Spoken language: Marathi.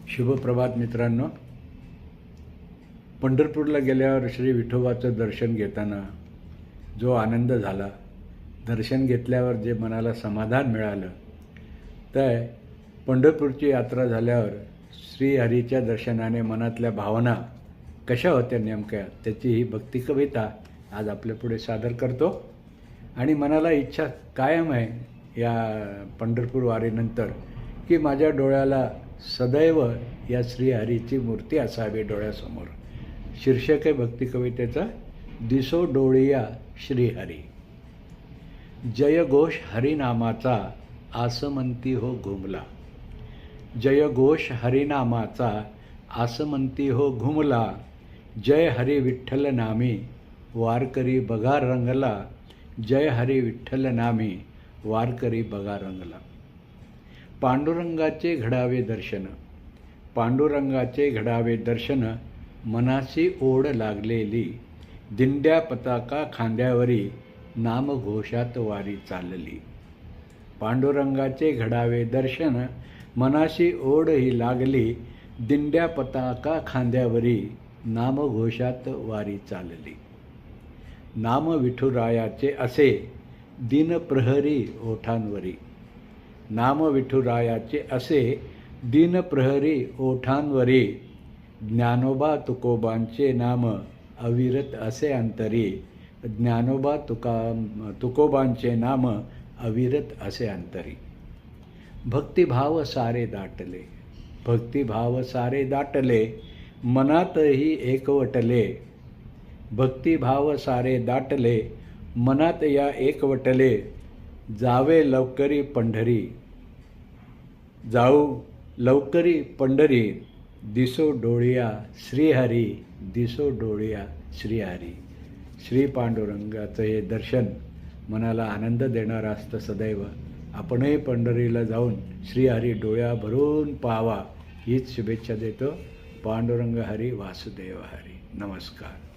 शुभप्रभात मित्रांनो. पंढरपूरला गेल्यावर श्री विठोबाचं दर्शन घेताना जो आनंद झाला, दर्शन घेतल्यावर जे मनाला समाधान मिळालं, तर पंढरपूरची यात्रा झाल्यावर श्रीहरीच्या दर्शनाने मनातल्या भावना कशा होत्या नेमक्या, त्याची ही भक्ती कविता आज आपल्यापुढे सादर करतो. आणि मनाला इच्छा कायम आहे या पंढरपूर वारीनंतर की माझ्या डोळ्याला सदैव या श्रीहरीची मूर्ती असावी डोळ्यासमोर. शीर्षक आहे भक्ती कवितेचा, दिसो डोळिया श्रीहरी. जयघोष हरिनामाचा आसमंती हो घुमला. जयघोष हरिनामाचा आसमंती हो घुमला. जय हरी विठ्ठल नामी वारकरी बघा रंगला. जय हरी विठ्ठल नामी वारकरी बघा रंगला. पांडुरंगाचे घडावे दर्शन. पांडुरंगाचे घडावे दर्शन मनासी ओढ लागलेली. दिंड्या पताका खांद्यावरी नामघोषात वारी चालली. पांडुरंगाचे घडावे दर्शन मनाशी ओढ ही लागली. दिंड्या पताका खांद्यावरी नामघोषात वारी चालली. नाम विठुरायाचे असे दिनप्रहरी ओठांवरी. नाम विठुरायाचे असे दिनप्रहरी ओठांवरी. ज्ञानोबा तुकोबांचे नाम अविरत असे अंतरी. ज्ञानोबा तुकोबांचे नाम अविरत असे अंतरी. भक्तिभाव सारे दाटले. भक्तिभाव सारे दाटले मनातही एकवटले. भक्तिभाव सारे दाटले मनात या एकवटले. जावे लवकरी पंढरी. जाऊ लवकरी पंढरी. दिसो डोळिया श्रीहरी. दिसो डोळिया श्रीहरी. श्री पांडुरंगाचं हे दर्शन मनाला आनंद देणारं असतं सदैव. आपणही पंढरीला जाऊन श्रीहरी डोळ्या भरून पाहावा हीच शुभेच्छा देतो. पांडुरंग हरी वासुदेव हरी. नमस्कार.